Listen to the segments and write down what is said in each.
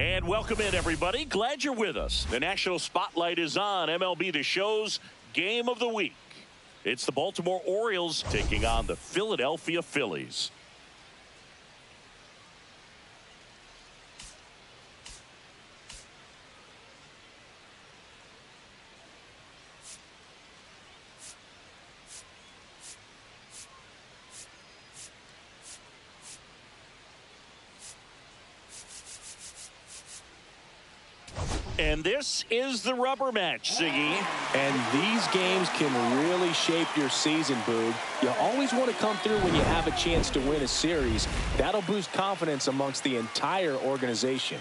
And welcome in, everybody. Glad you're with us. The national spotlight is on MLB The Show's Game of the Week. It's the Baltimore Orioles taking on the Philadelphia Phillies. And this is the rubber match, Siggy. And these games can really shape your season, Boog. You always want to come through when you have a chance to win a series. That'll boost confidence amongst the entire organization.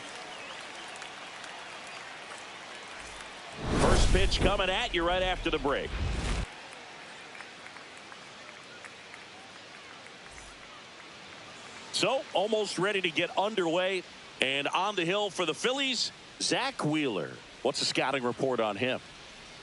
First pitch coming at you right after the break. So, almost ready to get underway. And on the hill for the Phillies, Zach Wheeler. What's the scouting report on him?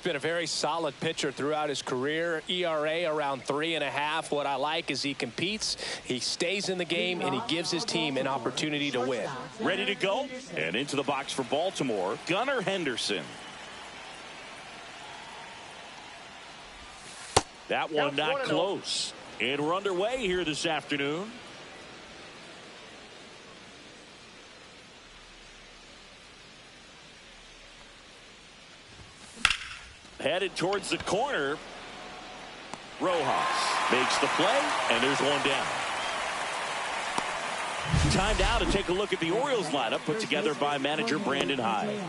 Been a very solid pitcher throughout his career. ERA around 3.5. What I like is he competes, he stays in the game, and he gives his team an opportunity to win. Ready to go? And into the box for Baltimore, Gunnar Henderson. That one not close. And we're underway here this afternoon. Headed towards the corner. Rojas makes the play, and there's one down. Time now to take a look at the Orioles lineup put together by manager Brandon Hyde.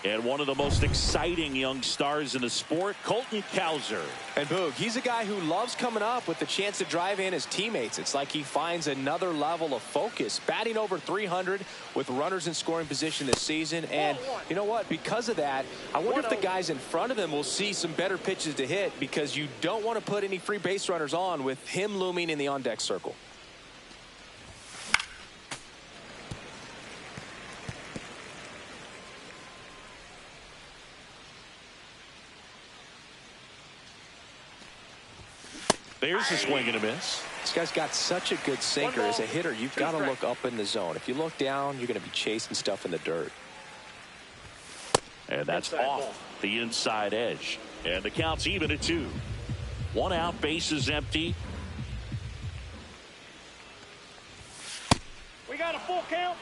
And one of the most exciting young stars in the sport, Colton Cowser. And Boog, he's a guy who loves coming up with the chance to drive in his teammates. It's like he finds another level of focus. Batting over 300 with runners in scoring position this season. And you know what? Because of that, I wonder if the guys in front of him will see some better pitches to hit, because you don't want to put any free base runners on with him looming in the on-deck circle. There's a swing and a miss. This guy's got such a good sinker. As a hitter, you've got to look up in the zone. If you look down, you're going to be chasing stuff in the dirt. And that's off the inside edge. And the count's even at 2. 1 out, base is empty. We got a full count.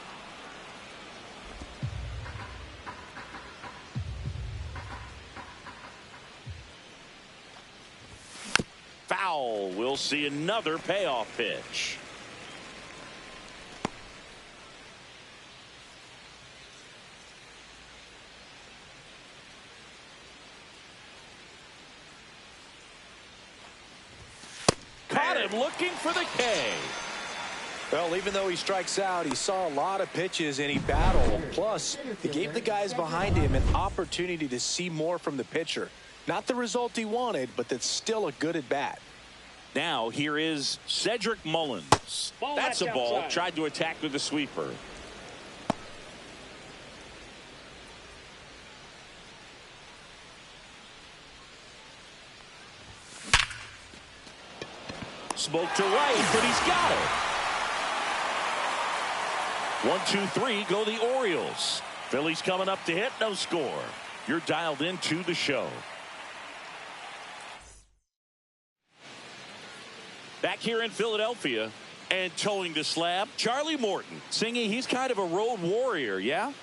Foul. We'll see another payoff pitch. Caught him looking for the K. Well, even though he strikes out, he saw a lot of pitches and he battled. Plus, he gave the guys behind him an opportunity to see more from the pitcher. Not the result he wanted, but that's still a good at bat. Now here is Cedric Mullins. That's a ball. Outside. Tried to attack with the sweeper. Smoke to right, but he's got it. 1, 2, 3 go the Orioles. Phillies coming up to hit, no score. You're dialed into the show. Back here in Philadelphia and towing the slab, Charlie Morton. Singing, he's kind of a road warrior, yeah?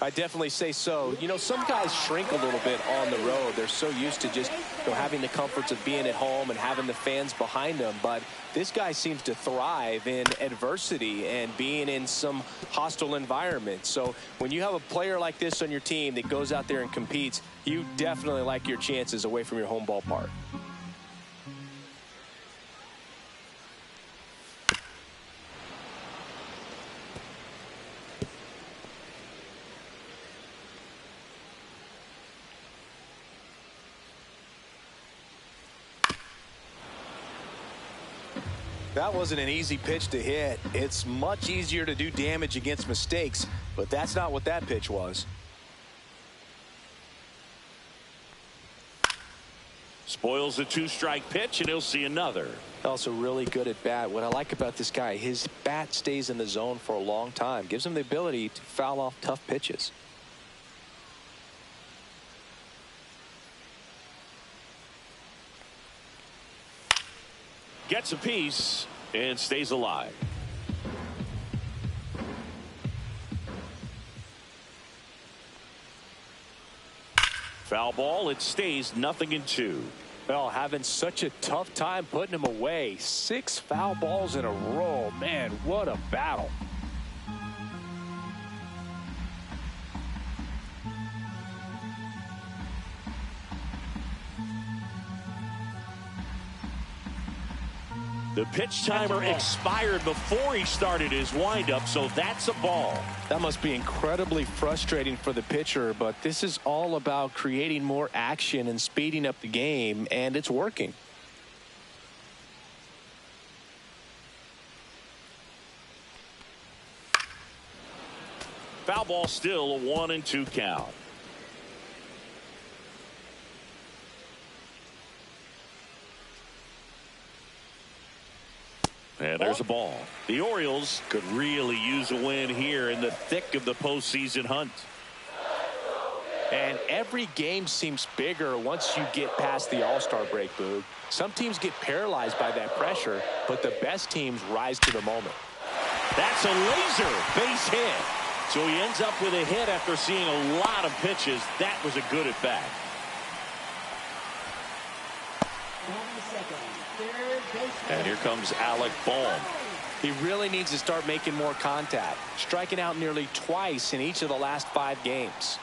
I definitely say so. You know, some guys shrink a little bit on the road. They're so used to just having the comforts of being at home and having the fans behind them. But this guy seems to thrive in adversity and being in some hostile environment. So when you have a player like this on your team that goes out there and competes, you definitely like your chances away from your home ballpark. That wasn't an easy pitch to hit. It's much easier to do damage against mistakes, but that's not what that pitch was. Spoils the 2-strike pitch, and he'll see another. Also really good at bat. What I like about this guy, his bat stays in the zone for a long time. Gives him the ability to foul off tough pitches. Gets a piece and stays alive. Foul ball. It stays 0-2. Well, having such a tough time putting him away. 6 foul balls in a row. Man, what a battle. The pitch timer expired before he started his windup, so that's a ball. That must be incredibly frustrating for the pitcher, but this is all about creating more action and speeding up the game, and it's working. Foul ball, still a 1-2 count. And there's a ball. The Orioles could really use a win here in the thick of the postseason hunt. And every game seems bigger once you get past the All-Star break, Boog. Some teams get paralyzed by that pressure, but the best teams rise to the moment. That's a laser base hit. So he ends up with a hit after seeing a lot of pitches. That was a good at bat. And here comes Alec Bohm. He really needs to start making more contact, striking out nearly twice in each of the last 5 games.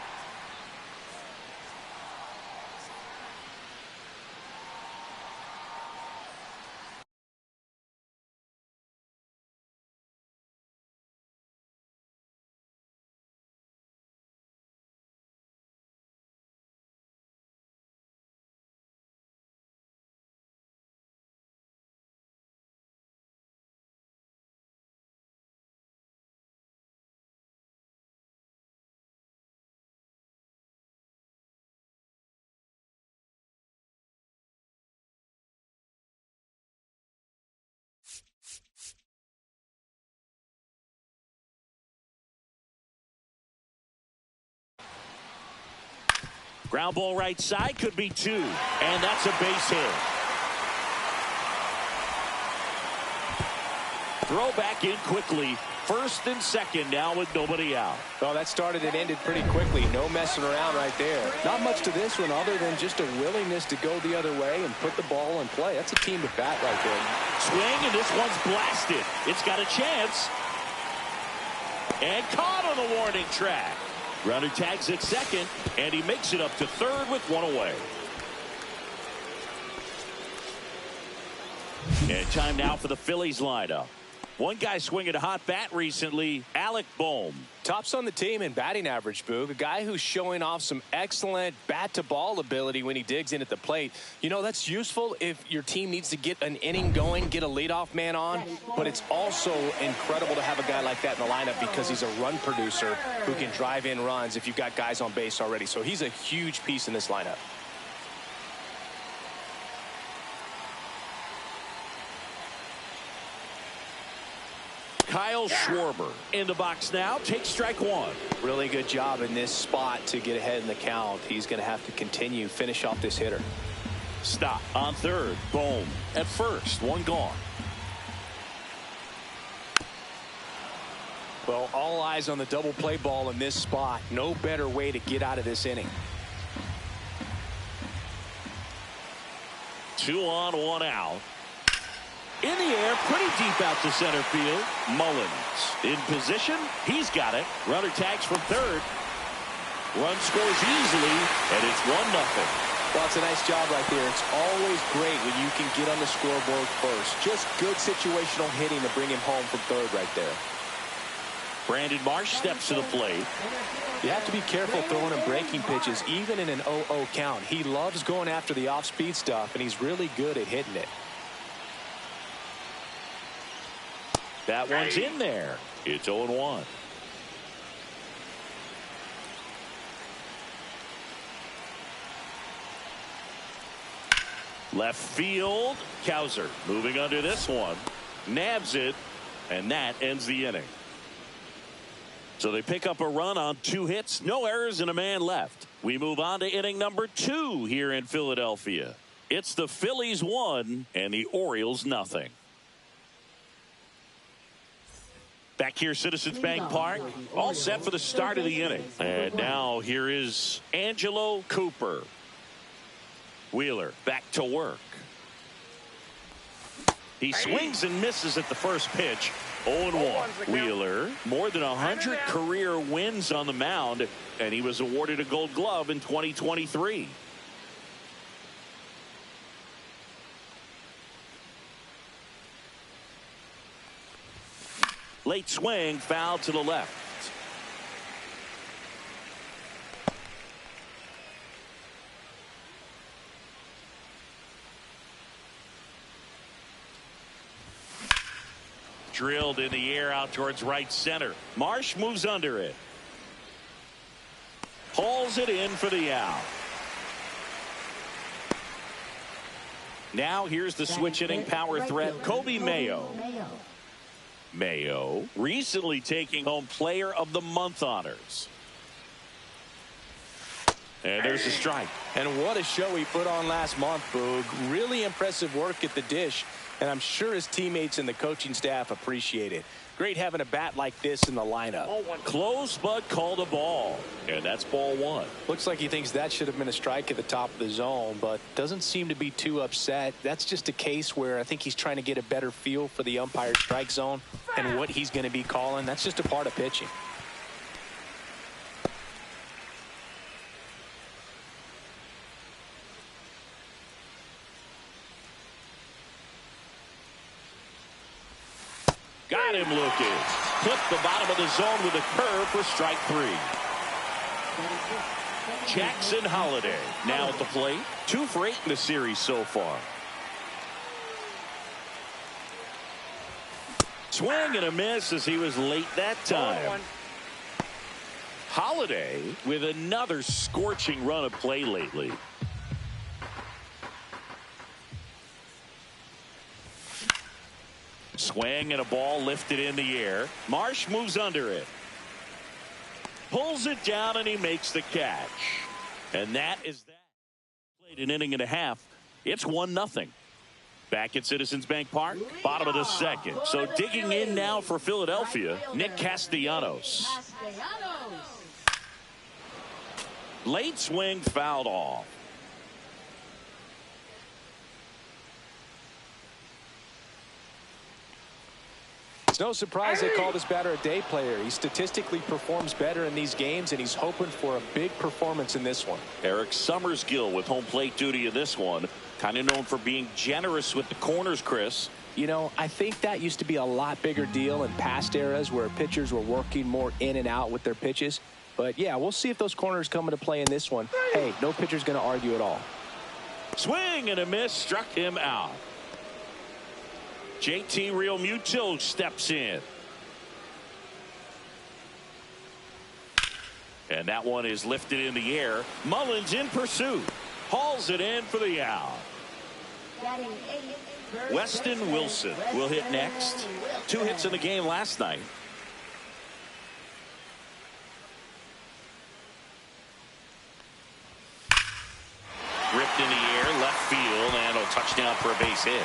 Ground ball right side, could be 2. And that's a base hit. Throw back in quickly. First and second now with nobody out. Well, that started and ended pretty quickly. No messing around right there. Not much to this one other than just a willingness to go the other way and put the ball in play. That's a team to bat right there. Swing, and this one's blasted. It's got a chance. And caught on the warning track. Runner tags at second, and he makes it up to third with 1 away. And time now for the Phillies lineup. One guy swinging a hot bat recently, Alec Bohm. Tops on the team in batting average, Boog. A guy who's showing off some excellent bat-to-ball ability when he digs in at the plate. You know, that's useful if your team needs to get an inning going, get a leadoff man on. But it's also incredible to have a guy like that in the lineup because he's a run producer who can drive in runs if you've got guys on base already. So he's a huge piece in this lineup. Kyle Schwarber in the box now. Takes strike 1. Really good job in this spot to get ahead in the count. He's going to have to continue, finish off this hitter. Stop on third. Bohm at first. 1 gone. Well, all eyes on the double play ball in this spot. No better way to get out of this inning. 2 on, 1 out. In the air, pretty deep out to center field. Mullins in position. He's got it. Runner tags from third. Run scores easily, and it's 1-0. Well, it's a nice job right there. It's always great when you can get on the scoreboard first. Just good situational hitting to bring him home from third right there. Brandon Marsh steps to the plate. You have to be careful throwing him breaking pitches, even in an 0-0 count. He loves going after the off-speed stuff, and he's really good at hitting it. That one's in there. It's 0-1. Left field. Cowser moving under this one. Nabs it. And that ends the inning. So they pick up a run on 2 hits. No errors and a man left. We move on to inning number 2 here in Philadelphia. It's the Phillies 1 and the Orioles nothing. Back here, Citizens Bank Park, all set for the start of the inning. And now here is Angelo Cooper. Wheeler back to work. He swings and misses at the first pitch. 0-1. Wheeler, more than 100 career wins on the mound, and he was awarded a Gold Glove in 2023. Late swing, foul to the left. Drilled in the air out towards right center. Marsh moves under it. Hauls it in for the out. Now here's the switch hitting power threat, Kobe Mayo. Mayo recently taking home Player of the Month honors. And there's a strike. And what a show he put on last month, Boog. Really impressive work at the dish. And I'm sure his teammates and the coaching staff appreciate it. Great having a bat like this in the lineup. Close but called a ball. And that's ball 1. Looks like he thinks that should have been a strike at the top of the zone, but doesn't seem to be too upset. That's just a case where I think he's trying to get a better feel for the umpire's strike zone and what he's going to be calling. That's just a part of pitching. Got him looking. Clipped the bottom of the zone with a curve for strike 3. Jackson Holiday now at the plate. 2 for 8 in the series so far. Swing and a miss as he was late that time. Holiday with another scorching run of play lately. Swing and a ball lifted in the air. Marsh moves under it. Pulls it down and he makes the catch. And that is that. Played an inning and a half. It's 1-0. Back at Citizens Bank Park, bottom of the second. So digging in now for Philadelphia, Nick Castellanos. Late swing fouled off. It's no surprise they call this batter a day player. He statistically performs better in these games, and he's hoping for a big performance in this one. Eric Summersgill with home plate duty in this one. Kind of known for being generous with the corners, Chris. You know, I think that used to be a lot bigger deal in past eras where pitchers were working more in and out with their pitches. But, yeah, we'll see if those corners come into play in this one. Hey, no pitcher's going to argue at all. Swing and a miss, struck him out. JT Realmuto steps in. And that one is lifted in the air. Mullins in pursuit. Hauls it in for the out. Weston Wilson will hit next. 2 hits in the game last night. Ripped in the air, left field, and a touchdown for a base hit.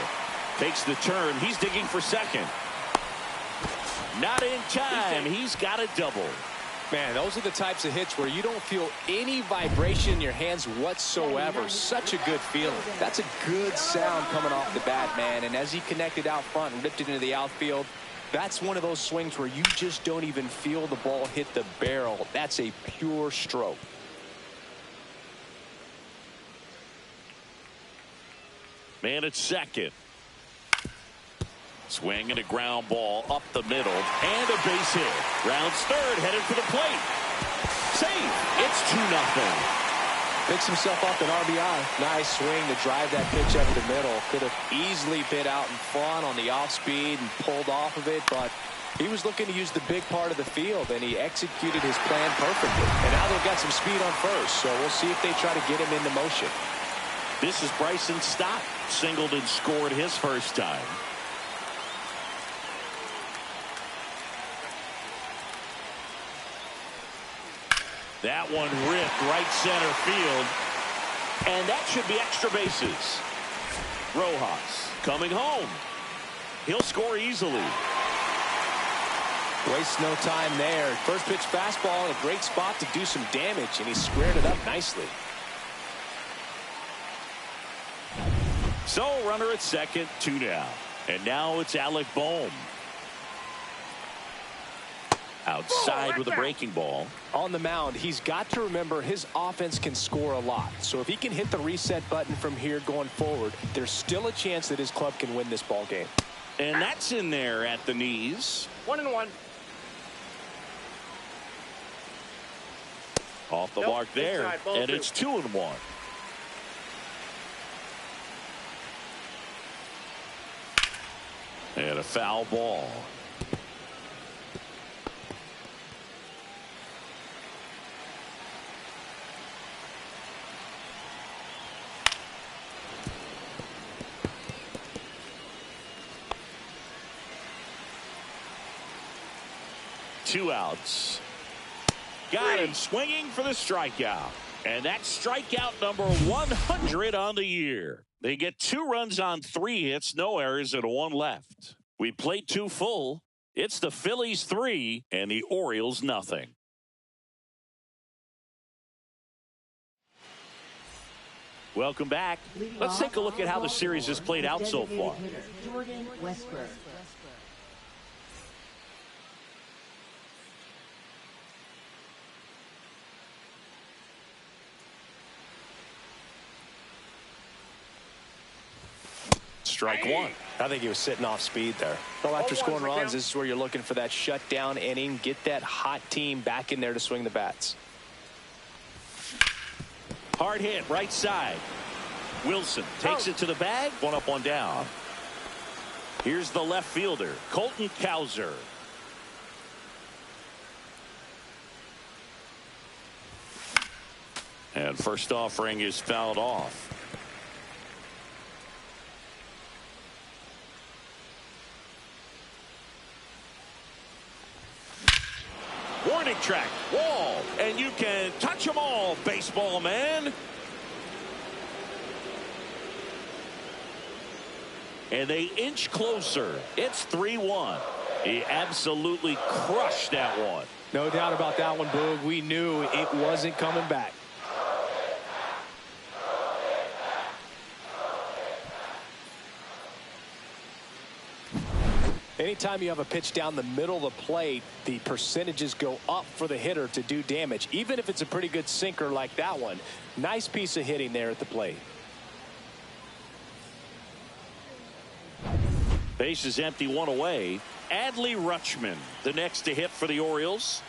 Takes the turn. He's digging for second. Not in time. He's got a double. Man, those are the types of hits where you don't feel any vibration in your hands whatsoever. Such a good feeling. That's a good sound coming off the bat, man. And as he connected out front and ripped it into the outfield, that's one of those swings where you just don't even feel the ball hit the barrel. That's a pure stroke. Man at second. Swing and a ground ball up the middle. And a base hit. Rounds third, headed for the plate. Safe. It's 2-0. Picks himself up an RBI. Nice swing to drive that pitch up the middle. Could have easily been out in front on the off speed and pulled off of it, but he was looking to use the big part of the field, and he executed his plan perfectly. And now they've got some speed on first, so we'll see if they try to get him into motion. This is Bryson Stott. Singled and scored his first time. That one ripped right center field. And that should be extra bases. Rojas coming home. He'll score easily. Wastes no time there. First pitch fastball in a great spot to do some damage, and he squared it up nicely. So runner at second, 2 down. And now it's Alec Bohm. Outside with a breaking ball. On the mound, he's got to remember his offense can score a lot. So if he can hit the reset button from here going forward, there's still a chance that his club can win this ball game. And that's in there at the knees. 1-1. Off the mark there. Inside, ball and 2. it's 2-1. And a foul ball. Two outs. Got him swinging for the strikeout. And that's strikeout number 100 on the year. They get 2 runs on 3 hits, no errors, and 1 left. We played 2 full. It's the Phillies 3 and the Orioles nothing. Welcome back. Let's take a look at how the series has played out so far. Strike 1. I think he was sitting off speed there. Well, after scoring runs, this is where you're looking for that shutdown inning. Get that hot team back in there to swing the bats. Hard hit, right side. Wilson takes it to the bag. 1 up, 1 down. Here's the left fielder, Colton Cowser. And first offering is fouled off. Warning track, wall, and you can touch them all, baseball man. And they inch closer. It's 3-1. He absolutely crushed that one. No doubt about that one, Boog. We knew it wasn't coming back. Anytime you have a pitch down the middle of the plate, the percentages go up for the hitter to do damage, even if it's a pretty good sinker like that one. Nice piece of hitting there at the plate. Base is empty, 1 away. Adley Rutschman, the next to hit for the Orioles.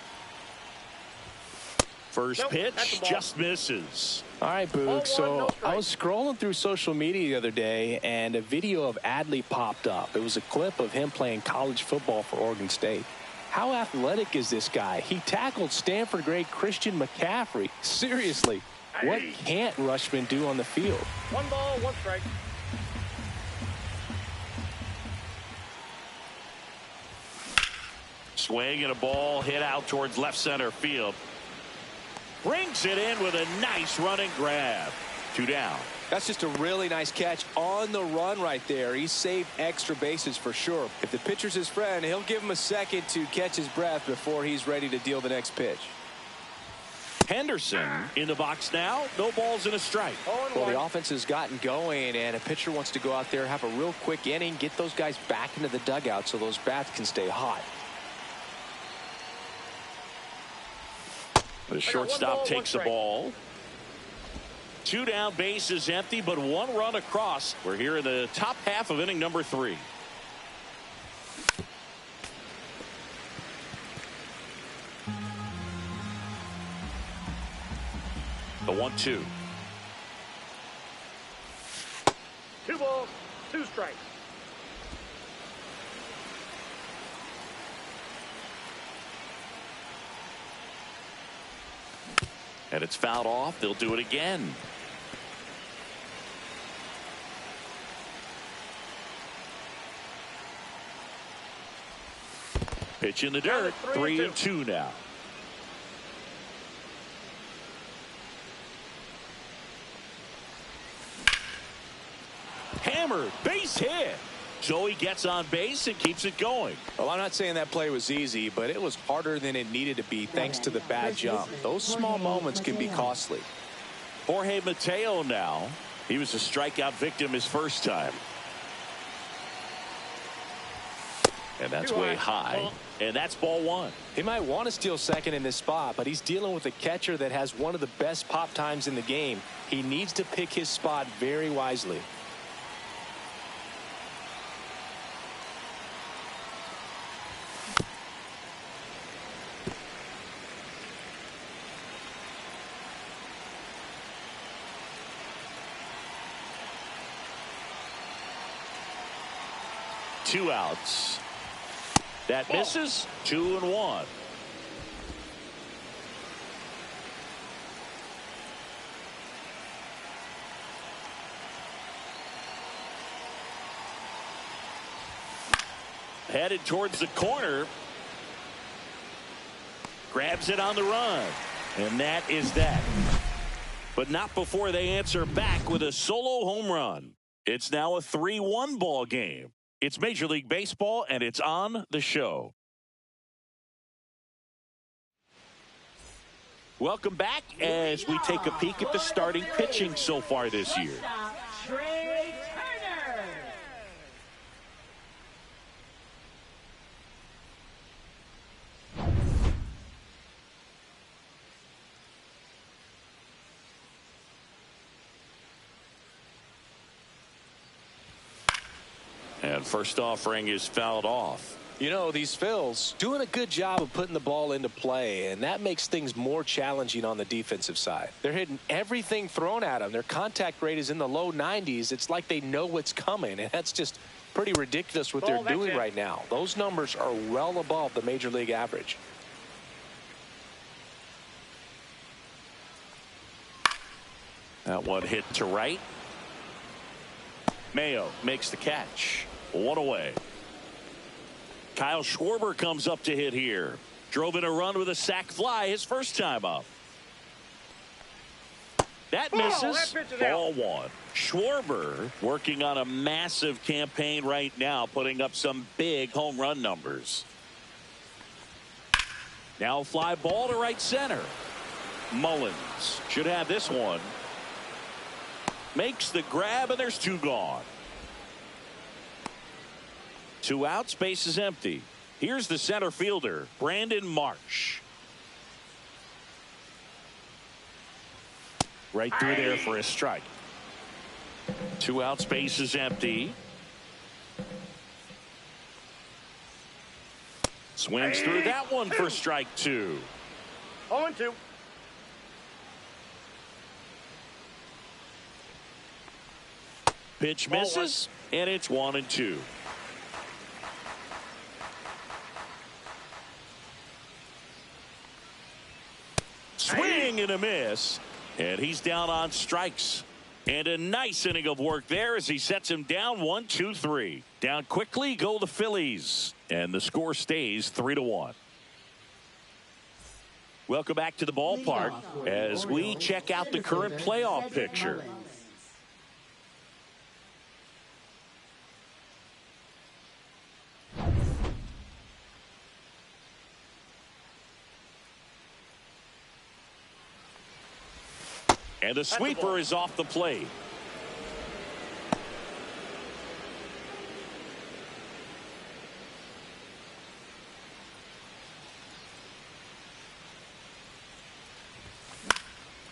First pitch just misses. All right, Boog. So I was scrolling through social media the other day, and a video of Adley popped up. It was a clip of him playing college football for Oregon State. How athletic is this guy? He tackled Stanford great Christian McCaffrey. Seriously, what can't Rutschman do on the field? 1 ball, 1 strike. Swing and a ball hit out towards left center field. Brings it in with a nice running grab. 2 down. That's just a really nice catch on the run right there. He saved extra bases for sure. If the pitcher's his friend, he'll give him a second to catch his breath before he's ready to deal the next pitch. Henderson in the box now. No balls and a strike. Well, the offense has gotten going, and a pitcher wants to go out there, have a real quick inning, get those guys back into the dugout so those bats can stay hot. The shortstop takes the ball. 2 down, base is empty, but 1 run across. We're here in the top half of inning number 3. The 1-2. 2 balls, 2 strikes. And it's fouled off. They'll do it again. Pitch in the dirt. 3-2 now. Hammered, base hit. So he gets on base and keeps it going. Well, I'm not saying that play was easy, but it was harder than it needed to be thanks to the bad jump. Those small moments can be costly. Jorge Mateo now. He was a strikeout victim his first time. And that's way high. And that's ball one. He might want to steal second in this spot, but he's dealing with a catcher that has one of the best pop times in the game. He needs to pick his spot very wisely. Two outs. That misses. 2-1. Headed towards the corner. Grabs it on the run. And that is that. But not before they answer back with a solo home run. It's now a 3-1 ball game. It's Major League Baseball, and it's on the show. Welcome back as we take a peek at the starting pitching so far this year. And first offering is fouled off. You know, these Phils doing a good job of putting the ball into play, and that makes things more challenging on the defensive side. They're hitting everything thrown at them. Their contact rate is in the low 90s. It's like they know what's coming, and that's just pretty ridiculous what they're doing right now. Those numbers are well above the major league average. That one hit to right. Mayo makes the catch. One away. Kyle Schwarber comes up to hit here. Drove in a run with a sac fly his first time up. That misses. Ball one. Schwarber working on a massive campaign right now, putting up some big home run numbers. Now fly ball to right center. Mullins should have this one. Makes the grab, and there's two gone. Two outs, base is empty. Here's the center fielder, Brandon Marsh. Right through there for a strike. Two outs, base is empty. Swings through that one for strike two. 0-2. Pitch misses, and it's 1-2. Swing and a miss, and he's down on strikes. And a nice inning of work there as he sets him down 1-2-3. Down quickly go the Phillies, and the score stays 3-1. Welcome back to the ballpark as we check out the current playoff picture. And the sweeper is off the plate.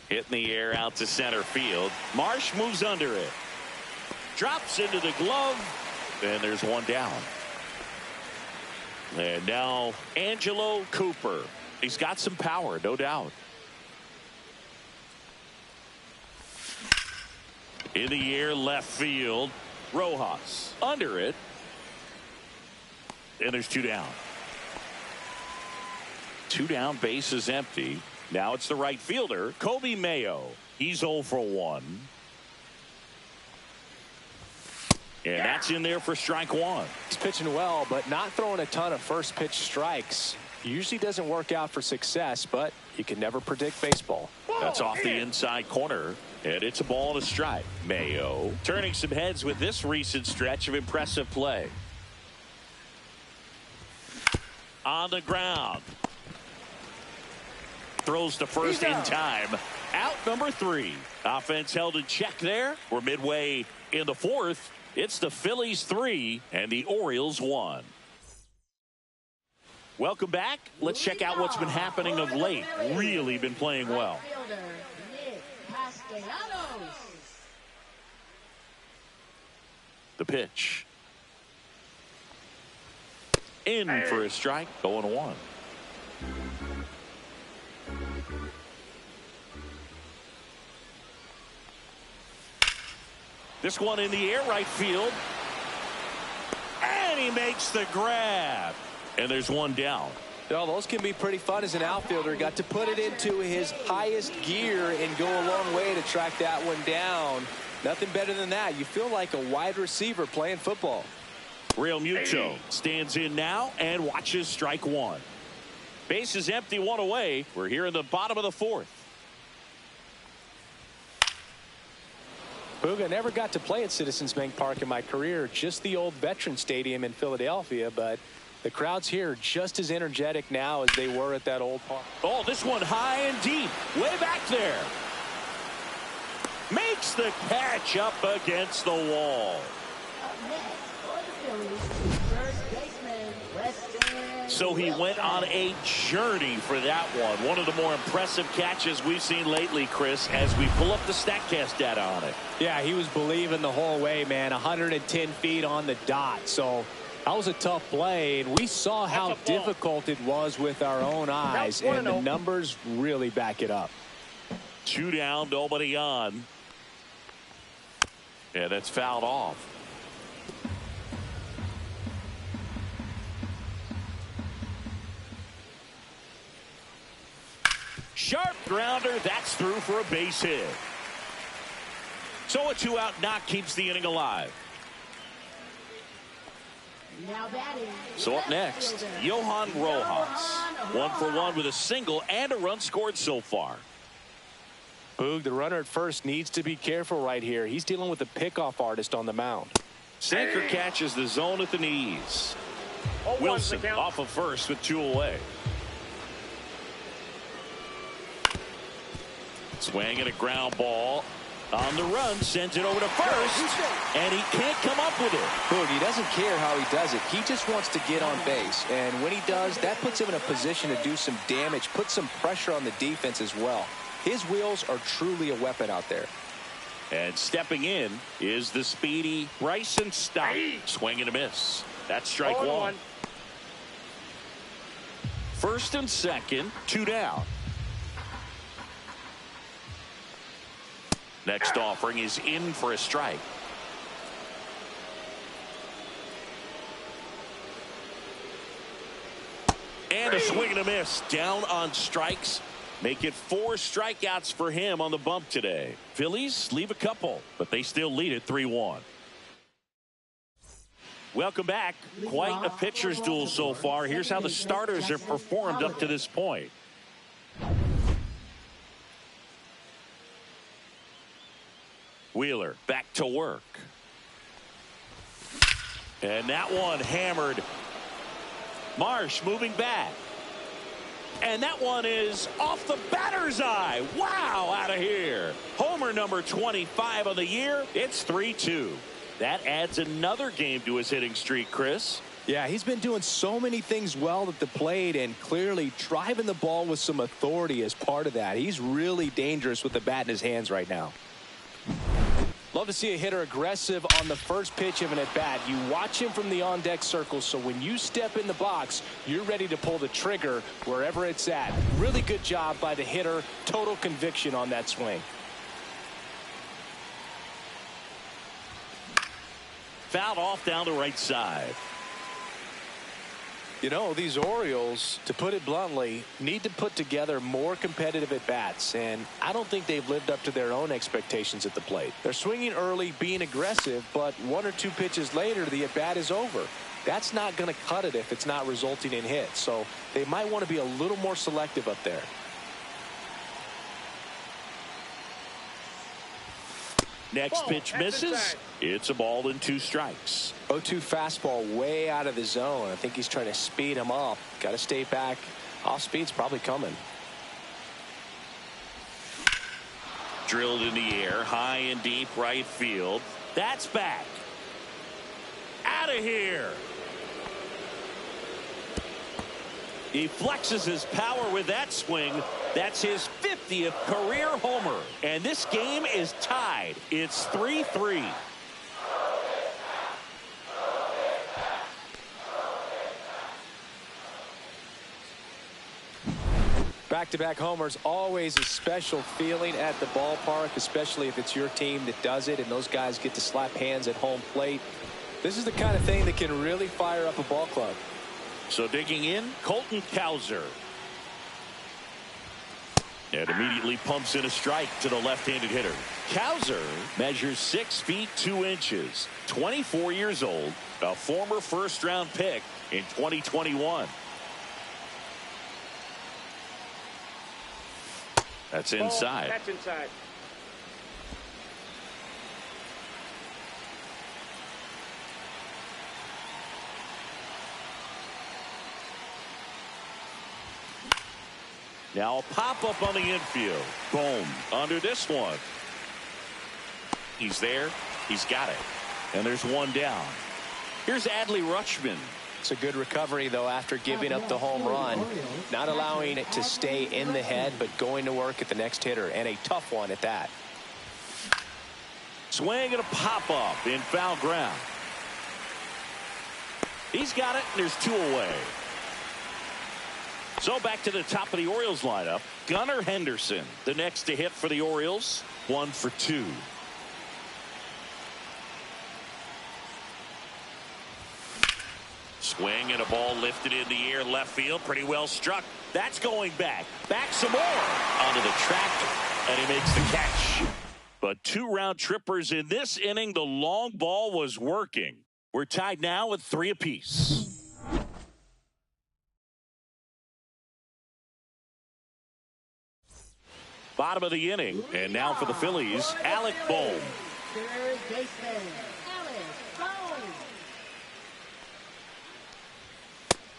Hit in the air out to center field. Marsh moves under it. Drops into the glove. And there's one down. And now Angelo Cooper. He's got some power, no doubt. In the air, left field. Rojas under it. And there's two down. Two down, base is empty. Now it's the right fielder, Kobe Mayo. He's 0 for 1. And that's in there for strike one. He's pitching well, but not throwing a ton of first pitch strikes. Usually doesn't work out for success, but you can never predict baseball. That's off the inside corner, and it's a ball and a strike. Mayo turning some heads with this recent stretch of impressive play. On the ground. Throws to first in time. Out number 3. Offense held in check there. We're midway in the 4th. It's the Phillies 3 and the Orioles 1. Welcome back. Let's check out what's been happening of late. Really been playing well. The pitch. In for a strike. 0-1. This one in the air, right field. And he makes the grab. And there's one down. You know, those can be pretty fun as an outfielder. Got to put it into his highest gear and go a long way to track that one down. Nothing better than that. You feel like a wide receiver playing football. Real Muto stands in now and watches strike one. Base is empty, one away. We're here in the bottom of the 4th. Booga, never got to play at Citizens Bank Park in my career, just the old Veteran Stadium in Philadelphia, but the crowds here are just as energetic now as they were at that old park. Oh, this one high and deep, way back there. Makes the catch up against the wall. So he went on a journey for that one. One of the more impressive catches we've seen lately, Chris, as we pull up the StatCast data on it. Yeah, he was believing the whole way, man. 110 feet on the dot. So that was a tough play, and we saw how difficult it was with our own eyes, and the numbers really back it up. 2 down, nobody on. Yeah, that's fouled off. Sharp grounder, that's through for a base hit. So a 2-out knock keeps the inning alive. So up next, Johan Rojas. 1 for 1 with a single and a run scored so far. Boog, the runner at first needs to be careful right here. He's dealing with a pickoff artist on the mound. Sinker catches the zone at the knees. Wilson off of first with 2 away. Swing and a ground ball. On the run, sends it over to first, and he can't come up with it. Boog, he doesn't care how he does it. He just wants to get on base, and when he does, that puts him in a position to do some damage, put some pressure on the defense as well. His wheels are truly a weapon out there. And stepping in is the speedy Bryson Stott. Swing and a miss. That's strike one. First and second, 2 down. Next offering is in for a strike. And a swing and a miss. Down on strikes. Make it 4 strikeouts for him on the bump today. Phillies leave a couple, but they still lead it 3-1. Welcome back. Quite a pitcher's duel so far. Here's how the starters have performed up to this point. Wheeler back to work. And that one hammered. Marsh moving back. And that one is off the batter's eye. Wow, out of here. Homer number 25 of the year. It's 3-2. That adds another game to his hitting streak, Chris. Yeah, he's been doing so many things well at the plate and clearly driving the ball with some authority as part of that. He's really dangerous with the bat in his hands right now. Love to see a hitter aggressive on the first pitch of an at-bat. You watch him from the on-deck circle, so when you step in the box, you're ready to pull the trigger wherever it's at. Really good job by the hitter. Total conviction on that swing. Fouled off down the right side. You know, these Orioles, to put it bluntly, need to put together more competitive at-bats, and I don't think they've lived up to their own expectations at the plate. They're swinging early, being aggressive, but 1 or 2 pitches later, the at-bat is over. That's not going to cut it if it's not resulting in hits, so they might want to be a little more selective up there. Next pitch misses. It's a ball and 2 strikes. 0-2 fastball way out of the zone. I think he's trying to speed him up. Got to stay back. Off speed's probably coming. Drilled in the air, high and deep right field. That's back. Out of here. He flexes his power with that swing. That's his 50th career homer. And this game is tied. It's 3-3. Back-to-back homers, always a special feeling at the ballpark, especially if it's your team that does it and those guys get to slap hands at home plate. This is the kind of thing that can really fire up a ball club. So digging in, Colton Cowser. And immediately pumps in a strike to the left-handed hitter. Cowser measures 6 feet 2 inches, 24 years old, a former first-round pick in 2021. That's inside. That's inside. Now a pop-up on the infield. Boom. Under this one. He's there. He's got it. And there's one down. Here's Adley Rutschman. It's a good recovery, though, after giving up the home run. Not allowing it to stay in the head, but going to work at the next hitter, and a tough one at that. Swing and a pop-up in foul ground. He's got it, and there's 2 away. So back to the top of the Orioles lineup. Gunnar Henderson, the next to hit for the Orioles. 1 for 2. Swing and a ball lifted in the air left field. Pretty well struck. That's going back. Back some more. Onto the track. And he makes the catch. But 2 round trippers in this inning. The long ball was working. We're tied now with 3 apiece. Bottom of the inning. And now for the Phillies, Alec Bohm. Third baseman, Alec Bohm.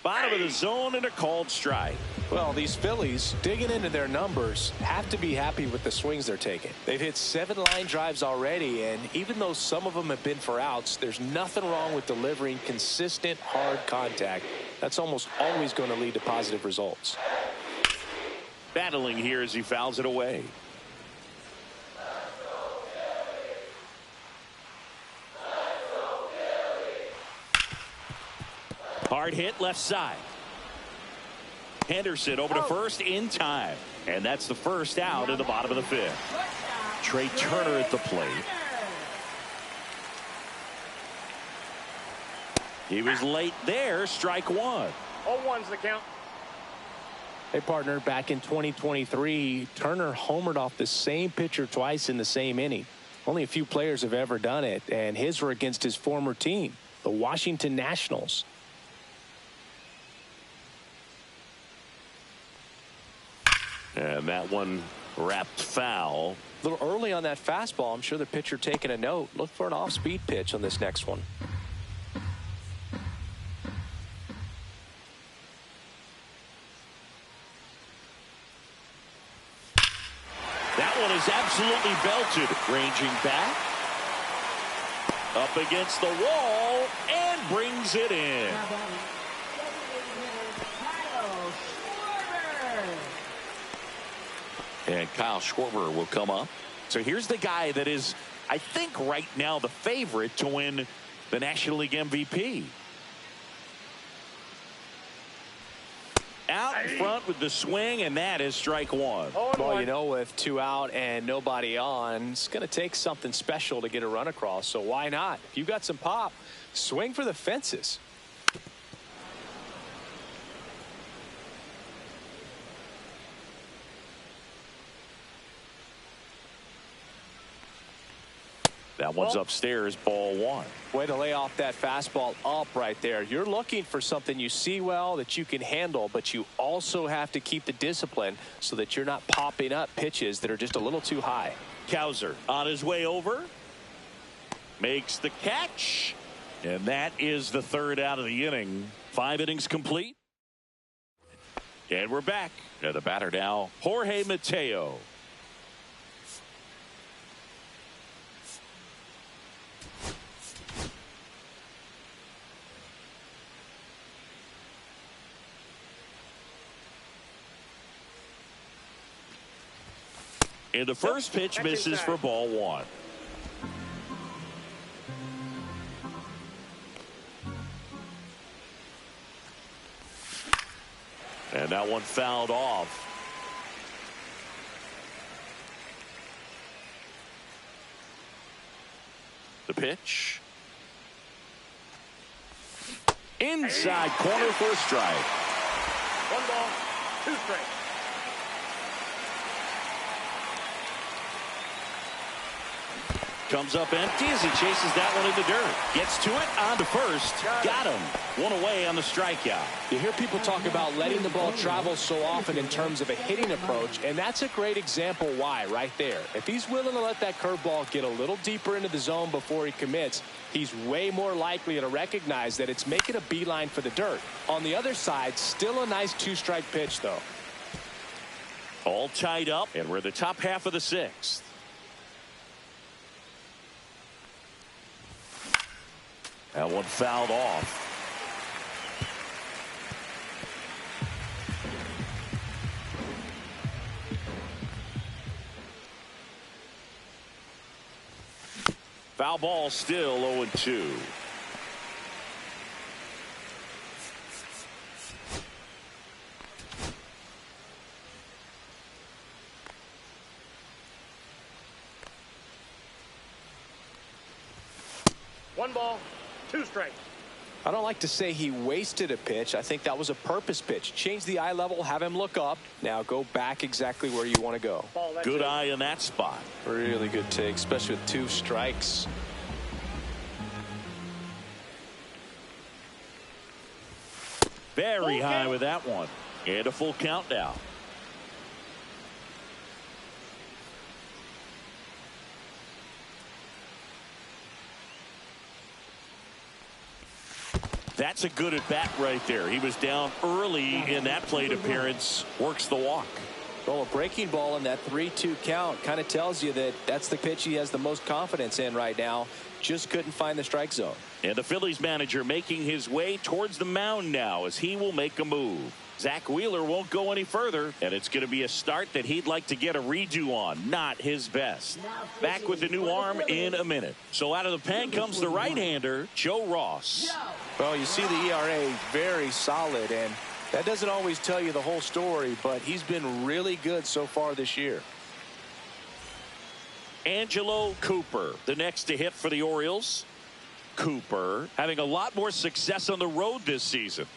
Bottom of the zone and a called strike. Well, these Phillies, digging into their numbers, have to be happy with the swings they're taking. They've hit 7 line drives already, and even though some of them have been for outs, there's nothing wrong with delivering consistent, hard contact. That's almost always going to lead to positive results. Battling here as he fouls it away. Hard hit left side. Henderson over to first in time. And that's the first out in the bottom of the 5th. Trey Turner at the plate. He was late there. Strike 1. 0-1's the count. Hey, partner, back in 2023, Turner homered off the same pitcher twice in the same inning. Only a few players have ever done it, and his were against his former team, the Washington Nationals. And that one wrapped foul. A little early on that fastball. I'm sure the pitcher taking a note. Look for an off-speed pitch on this next one. That one is absolutely belted. Ranging back. Up against the wall and brings it in. And Kyle Schwarber will come up. So here's the guy that is, I think, right now the favorite to win the National League MVP. Out in front with the swing, and that is strike 1. Well, you know, with 2 out and nobody on, it's going to take something special to get a run across. So why not? If you got some pop, swing for the fences. That one's upstairs, ball one. Way to lay off that fastball up right there. You're looking for something you see well that you can handle, but you also have to keep the discipline so that you're not popping up pitches that are just a little too high. Kowser on his way over. Makes the catch. And that is the third out of the inning. 5 innings complete. And we're back. And the batter now, Jorge Mateo. And the first pitch misses for ball one. And that one fouled off. The pitch. Inside corner for a strike. 1 ball, 2 strikes. Comes up empty as he chases that one in the dirt. Gets to it, on to first. Got him. One away on the strikeout. You hear people talk about letting the ball travel so often in terms of a hitting approach, and that's a great example why right there. If he's willing to let that curveball get a little deeper into the zone before he commits, he's way more likely to recognize that it's making a beeline for the dirt. On the other side, still a nice 2-strike pitch, though. All tied up, and we're in the top half of the 6th. That one fouled off. Foul ball, still 0-2. One ball, 2 strikes. I don't like to say he wasted a pitch. I think that was a purpose pitch. Change the eye level, have him look up. Now go back exactly where you want to go. Good eye in that spot. Really good take, especially with 2 strikes. Very high with that one. And a full count now. That's a good at bat right there. He was down early in that plate appearance. Works the walk. Well, a breaking ball in that 3-2 count kind of tells you that that's the pitch he has the most confidence in right now. Just couldn't find the strike zone. And the Phillies manager making his way towards the mound now as he will make a move. Zach Wheeler won't go any further, and it's going to be a start that he'd like to get a redo on. Not his best. Back with the new arm in a minute. So out of the pen comes the right-hander, Joe Ross. Well, you see the ERA very solid, and that doesn't always tell you the whole story, but he's been really good so far this year. Angelo Cooper, the next to hit for the Orioles. Cooper having a lot more success on the road this season.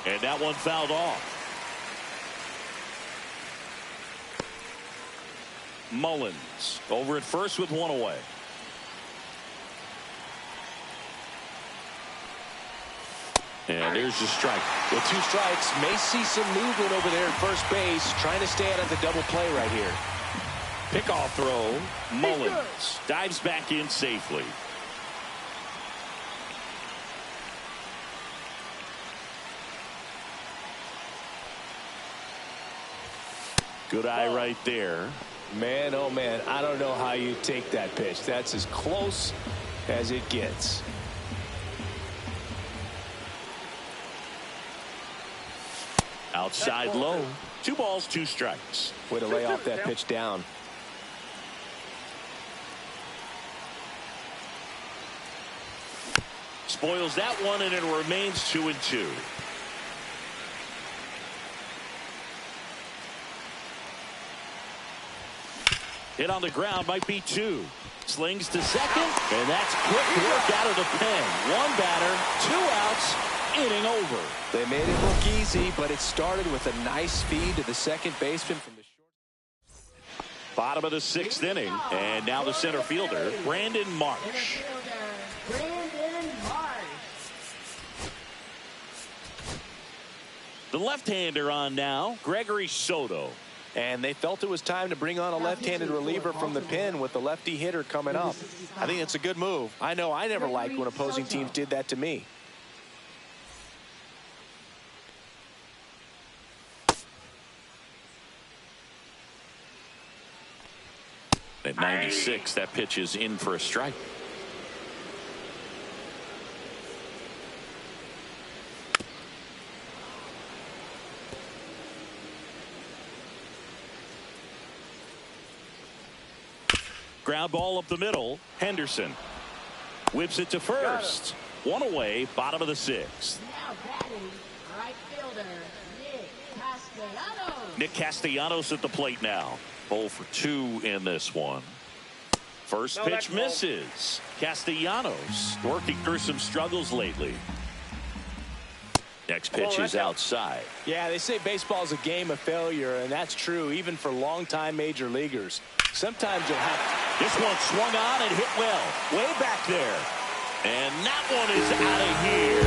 And that one fouled off. Mullins over at first with one away. And there's the strike. With 2 strikes, may see some movement over there at first base, trying to stay out of the double play right here. Pickoff throw. Mullins dives back in safely. Good eye right there. Man, oh man, I don't know how you take that pitch. That's as close as it gets. Outside low. 2 balls, 2 strikes. Way to lay off that pitch down. Spoils that one, and it remains 2-2. Hit on the ground, might be 2. Slings to second, and that's quick work out of the pen. 1 batter, 2 outs, inning over. They made it look easy, but it started with a nice feed to the second baseman from the short. Bottom of the 6th inning, and now the center fielder, Brandon Marsh. Brandon Marsh. The left-hander on now, Gregory Soto. And they felt it was time to bring on a left-handed reliever from the pen with the lefty hitter coming up. I think it's a good move. I know I never liked when opposing teams did that to me. At 96, that pitch is in for a strike. Ground ball up the middle. Henderson whips it to first. One away, bottom of the 6th. Now batting, right fielder, Nick Castellanos. Nick Castellanos at the plate now. 0 for 2 in this one. First pitch misses. Castellanos working through some struggles lately. Next pitch is outside. Yeah, they say baseball is a game of failure, and that's true even for longtime major leaguers. Sometimes you'll have to. This one swung on and hit well. Way back there. And that one is out of here.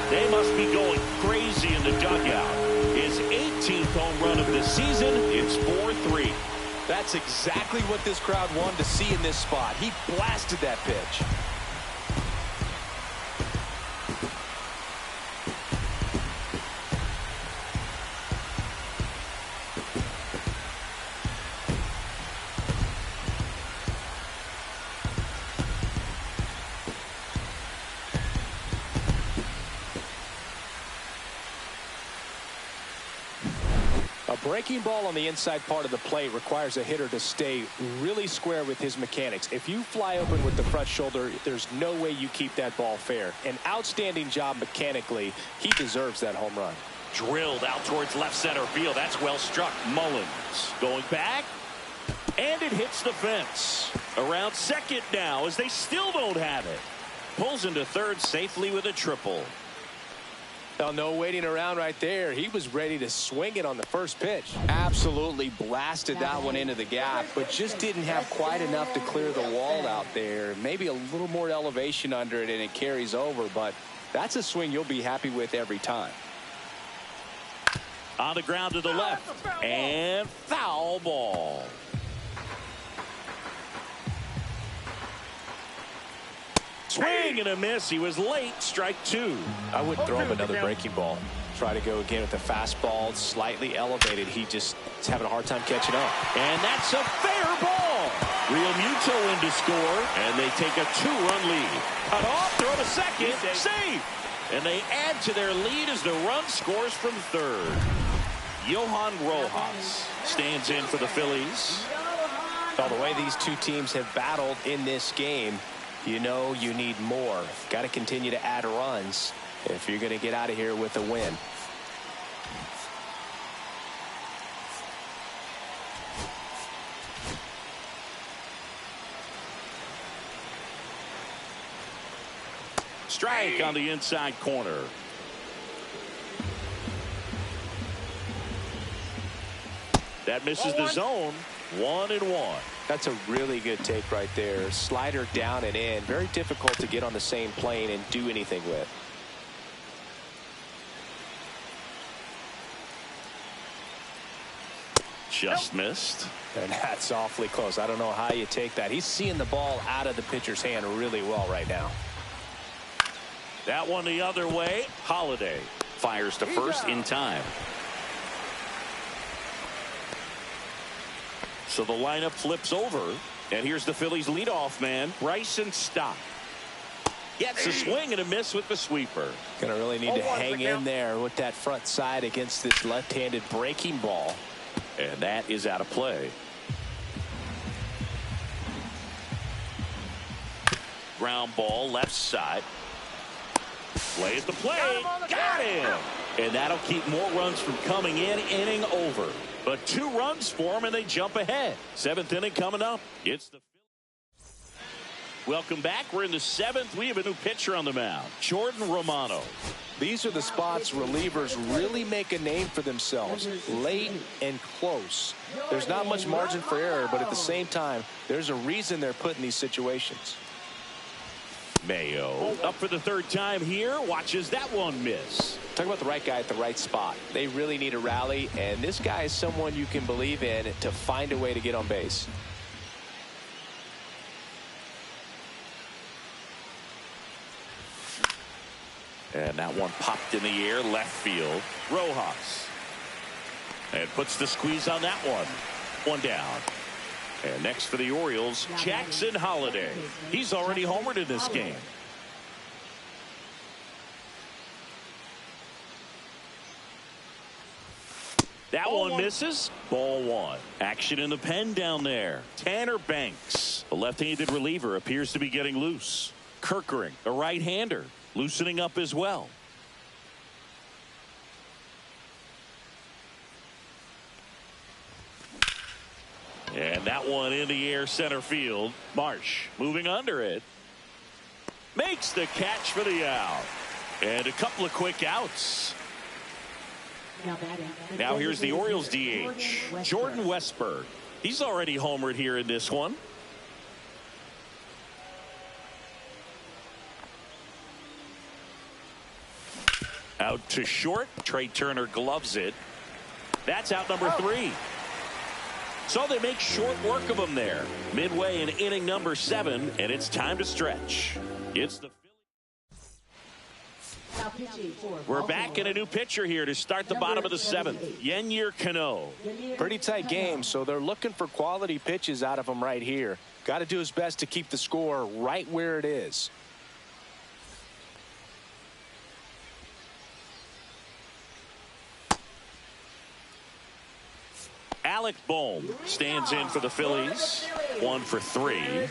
They must be going crazy in the dugout. His 18th home run of the season. It's 4-3. That's exactly what this crowd wanted to see in this spot. He blasted that pitch. A breaking ball on the inside part of the plate requires a hitter to stay really square with his mechanics. If you fly open with the front shoulder, there's no way you keep that ball fair. An outstanding job mechanically. He deserves that home run. Drilled out towards left center field. That's well struck. Mullins going back. And it hits the fence. Around second now as they still don't have it. Pulls into third safely with a triple. Well, no waiting around right there. He was ready to swing it on the first pitch. Absolutely blasted that one into the gap, but just didn't have quite enough to clear the wall out there. Maybe a little more elevation under it and it carries over, but that's a swing you'll be happy with every time. On the ground to the left. And foul ball. Swing and a miss. He was late. Strike 2. I wouldn't throw him another breaking ball. Try to go again with the fastball, slightly elevated. He just is having a hard time catching up. And that's a fair ball. Real Muto in to score, and they take a 2-run lead. Cut off, throw to second, save. And they add to their lead as the run scores from third. Johan Rojas stands in for the Phillies. Well, the way these two teams have battled in this game, you know you need more. Got to continue to add runs if you're going to get out of here with a win. Strike on the inside corner. That misses the zone. 1-1. That's a really good take right there. Slider down and in. Very difficult to get on the same plane and do anything with. Just missed. And that's awfully close. I don't know how you take that. He's seeing the ball out of the pitcher's hand really well right now. That one the other way. Holiday fires to first in time. So the lineup flips over, and here's the Phillies leadoff man, Bryson Stott. Gets a swing and a miss with the sweeper. Gonna really need to hang in there with that front side against this left-handed breaking ball. And that is out of play. Ground ball left side. Plays the play. Got him. And that'll keep more runs from coming in. Inning over. But 2 runs for them, and they jump ahead. 7th inning coming up. It's the Welcome back. We're in the 7th. We have a new pitcher on the mound, Jordan Romano. These are the spots relievers really make a name for themselves, late and close. There's not much margin for error, but at the same time, there's a reason they're put in these situations. Mayo up for the 3rd time here, watches that one miss. Talk about the right guy at the right spot. They really need a rally, and this guy is someone you can believe in to find a way to get on base. And that one popped in the air, left field. Rojas. And puts the squeeze on that one. One down. And next for the Orioles, Jackson Holliday. He's already homered in this game. That one misses. Ball 1. Action in the pen down there. Tanner Banks, the left-handed reliever, appears to be getting loose. Kirkering, a right-hander, loosening up as well. And that one in the air, center field. Marsh moving under it. Makes the catch for the out. And a couple of quick outs. Now here's the Orioles DH, Jordan Westburg. He's already homered here in this one. Out to short. Trey Turner gloves it. That's out number 3. So they make short work of him there. Midway in inning number 7, and it's time to stretch. It's the We're back in a new pitcher here to start the bottom of the 7th. Yennier Cano. Pretty tight game, so they're looking for quality pitches out of him right here. Got to do his best to keep the score right where it is. Alec Bohm stands in for the Phillies. 1 for 3.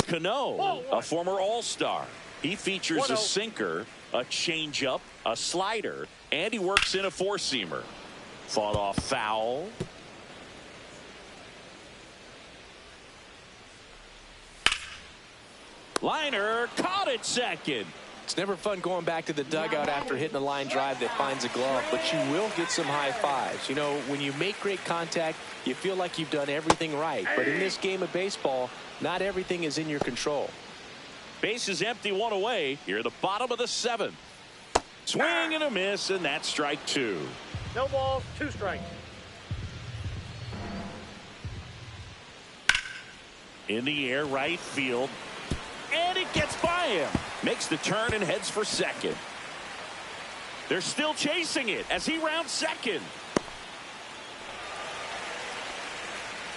Cano, a former All-Star. He features a sinker, a changeup, a slider, and he works in a four-seamer. Fought off foul. Liner caught it second. It's never fun going back to the dugout after hitting a line drive that finds a glove, but you will get some high fives. You know, when you make great contact, you feel like you've done everything right. But in this game of baseball, not everything is in your control. Base is empty, 1 away. Here at the bottom of the 7th. Swing and a miss, and that's strike 2. No balls, 2 strikes. In the air, right field. And it gets by him. Makes the turn and heads for second. They're still chasing it as he rounds second.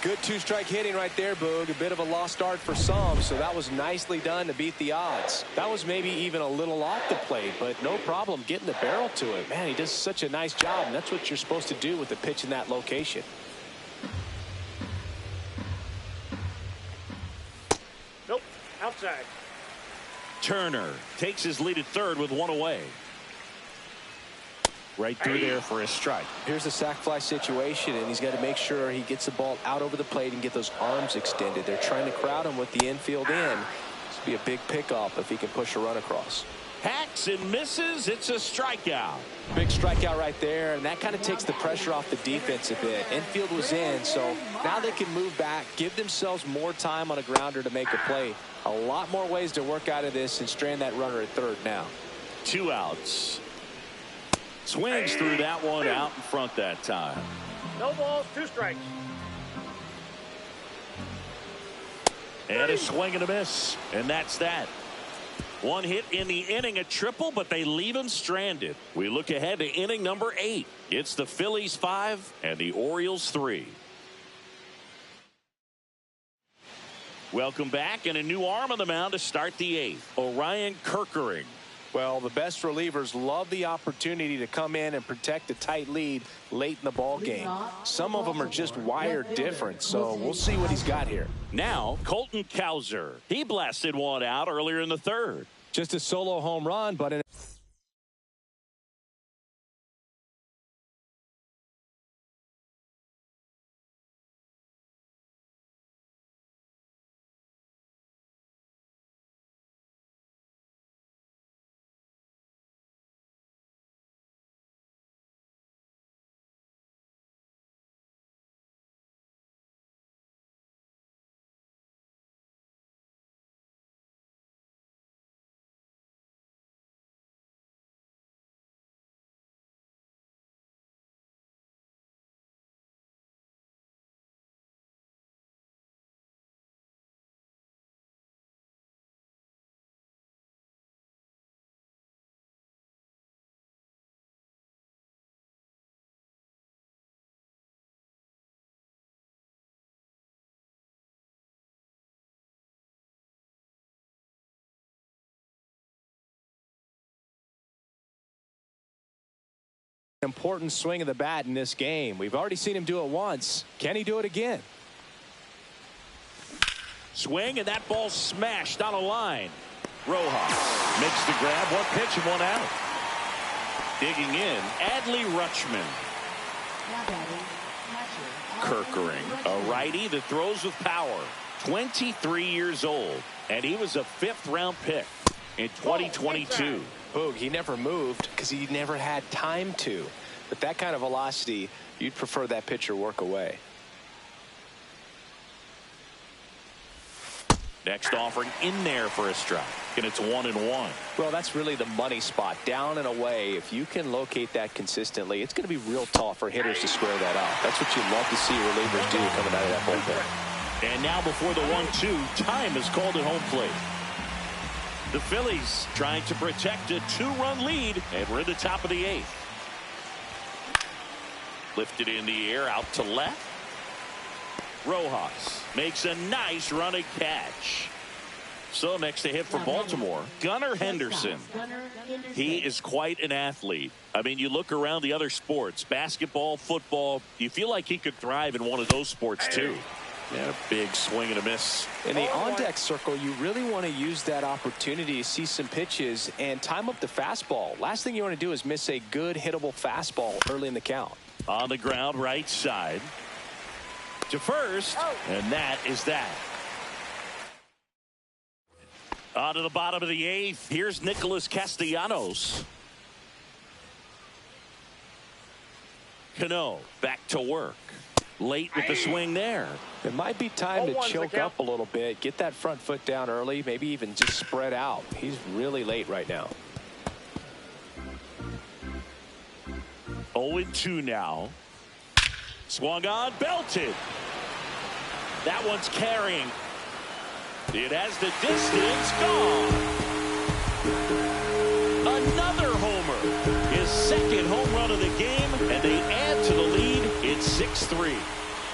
Good 2-strike hitting right there, Boog. A bit of a lost start for some, so that was nicely done to beat the odds. That was maybe even a little off the plate, but no problem getting the barrel to it. Man, he does such a nice job, and that's what you're supposed to do with a pitch in that location. Nope, outside. Turner takes his lead at third with 1 away. Right through there for a strike. Here's a sac fly situation, and he's got to make sure he gets the ball out over the plate and get those arms extended. They're trying to crowd him with the infield in. This will be a big pickoff if he can push a run across. Hacks and misses. It's a strikeout. Big strikeout right there, and that kind of takes the pressure off the defense a bit. Infield was in, so now they can move back, give themselves more time on a grounder to make a play. A lot more ways to work out of this and strand that runner at third now. 2 outs. Swings through that one out in front that time. No balls, 2 strikes. And a swing and a miss. And that's that. 1 hit in the inning, a triple, but they leave him stranded. We look ahead to inning number 8. It's the Phillies 5 and the Orioles 3. Welcome back, and a new arm on the mound to start the 8th. Orion Kirkering. Well, the best relievers love the opportunity to come in and protect a tight lead late in the ball game. Some of them are just wired different, so we'll see what he's got here. Now, Colton Cowser. He blasted one out earlier in the 3rd. Just a solo home run, but in Important swing of the bat in this game. We've already seen him do it once. Can he do it again? Swing, and that ball smashed on a line. Rojas makes the grab. One pitch and one out. Digging in, Adley Rutschman. Kirkering, a righty that throws with power. 23 years old, and he was a 5th-round pick in 2022. Boog, he never moved because he never had time to. But that kind of velocity, you'd prefer that pitcher work away. Next offering in there for a strike, and it's 1-1. Well, that's really the money spot, down and away. If you can locate that consistently, it's going to be real tough for hitters to square that up. That's what you love to see relievers do coming out of that bullpen. And now before the 1-2, time is called at home plate. The Phillies trying to protect a 2-run lead, and we're in the top of the 8th. Lifted in the air, out to left. Rojas makes a nice running catch. So next to hit for Baltimore, Gunnar Henderson. He is quite an athlete. I mean, you look around the other sports, basketball, football, you feel like he could thrive in one of those sports too. Yeah, a big swing and a miss. In the on-deck circle, you really want to use that opportunity to see some pitches and time up the fastball. Last thing you want to do is miss a good hittable fastball early in the count. On the ground, right side. To first, and that is that. On to the bottom of the 8th. Here's Nicholas Castellanos. Cano back to work. Late with the swing there. It might be time to choke up a little bit, get that front foot down early, maybe even just spread out. He's really late right now. 0-2 now. Swung on, belted. That one's carrying. It has the distance, gone. Another homer. His 2nd home run of the game, and they add to the lead. It's 6-3.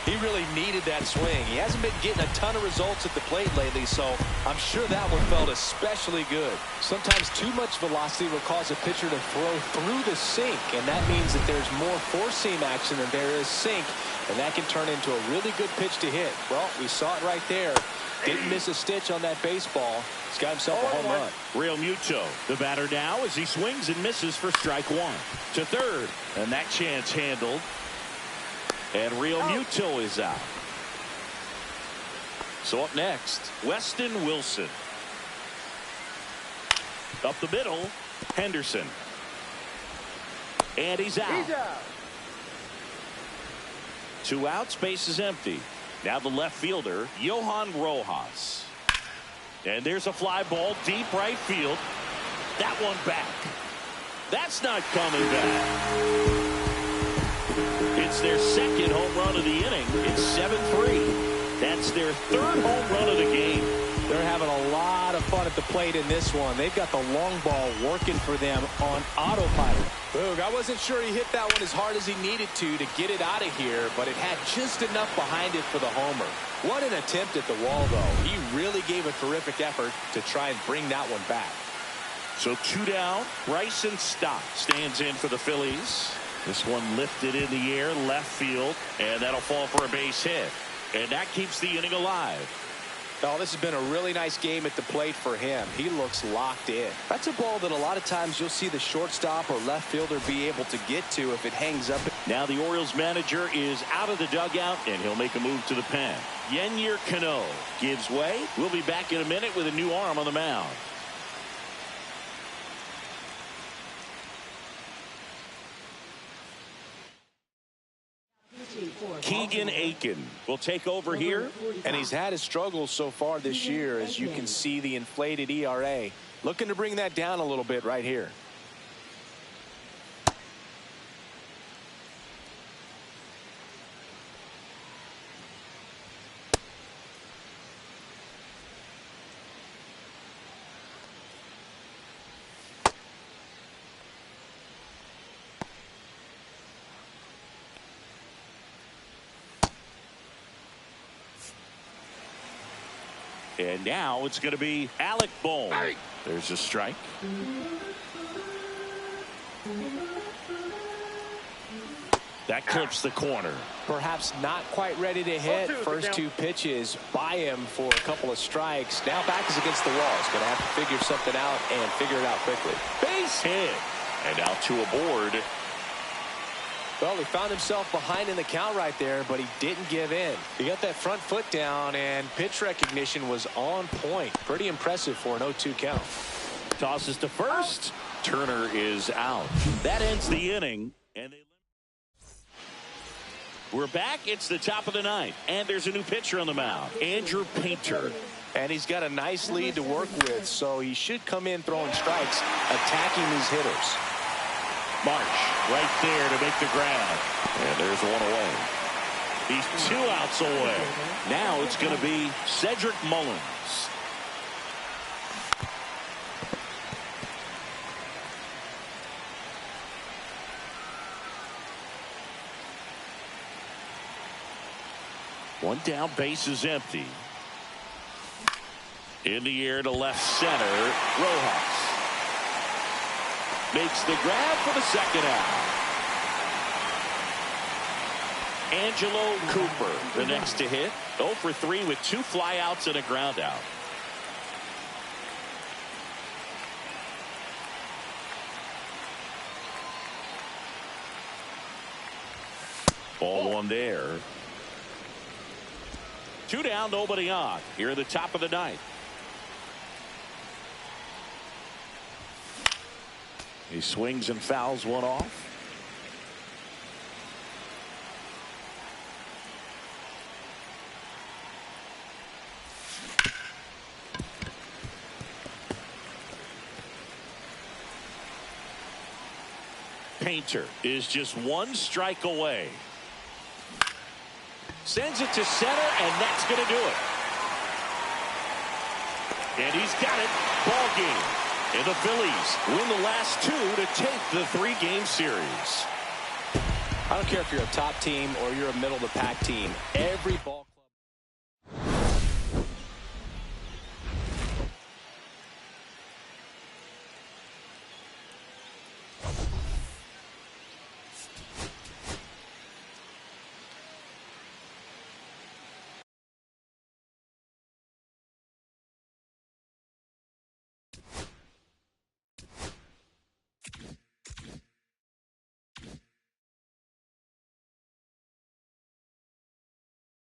He really needed that swing. He hasn't been getting a ton of results at the plate lately, so I'm sure that one felt especially good. Sometimes too much velocity will cause a pitcher to throw through the sink, and that means that there's more four-seam action than there is sink, and that can turn into a really good pitch to hit. Well, we saw it right there. Didn't miss a stitch on that baseball. He's got himself a home run. Real Muto, the batter now, as he swings and misses for strike 1. To third, and that chance handled. And Real Muto is out. So up next, Weston Wilson. Up the middle, Henderson. And he's out. 2 outs, base is empty. Now the left fielder, Johan Rojas. And there's a fly ball deep right field. That one back. That's not coming back. It's their 2nd home run of the inning. It's 7-3. That's their 3rd home run of the game. They're having a lot of fun at the plate in this one. They've got the long ball working for them on autopilot. Boog, I wasn't sure he hit that one as hard as he needed to get it out of here, but it had just enough behind it for the homer. What an attempt at the wall, though. He really gave a terrific effort to try and bring that one back. So 2 down. Bryson Stott stands in for the Phillies. This one lifted in the air, left field, and that'll fall for a base hit. And that keeps the inning alive. Oh, this has been a really nice game at the plate for him. He looks locked in. That's a ball that a lot of times you'll see the shortstop or left fielder be able to get to if it hangs up. Now the Orioles manager is out of the dugout, and he'll make a move to the pen. Yennier Cano gives way. We'll be back in a minute with a new arm on the mound. Keegan Aiken will take over here. And he's had his struggles so far this year, as you can see the inflated ERA. Looking to bring that down a little bit right here. And now it's going to be Alec Bohm. There's a strike. That clips the corner. Perhaps not quite ready to hit. 0-2 First two pitches by him for a couple of strikes. Now back is against the wall. He's going to have to figure something out and figure it out quickly. Base hit. And out to a board. Well, he found himself behind in the count right there, but he didn't give in. He got that front foot down, and pitch recognition was on point. Pretty impressive for an 0-2 count. Tosses to first. Turner is out. That ends the inning. And we're back. It's the top of the ninth, and there's a new pitcher on the mound, Andrew Painter. And he's got a nice lead to work with, so he should come in throwing strikes, attacking these hitters. March right there to make the grab. And there's one away. He's 2 outs away. Now it's going to be Cedric Mullins. One down, base is empty. In the air to left center, Rojas makes the grab for the second out. Angelo Cooper, the next to hit. 0 for 3 with 2 flyouts and a ground out. Ball 1 there. 2 down, nobody on. Here at the top of the ninth. He swings and fouls one off. Painter is just 1 strike away. Sends it to center, and that's going to do it. And he's got it. Ball game. And the Phillies win the last 2 to take the 3-game series. I don't care if you're a top team or you're a middle-of-the-pack team. Every ball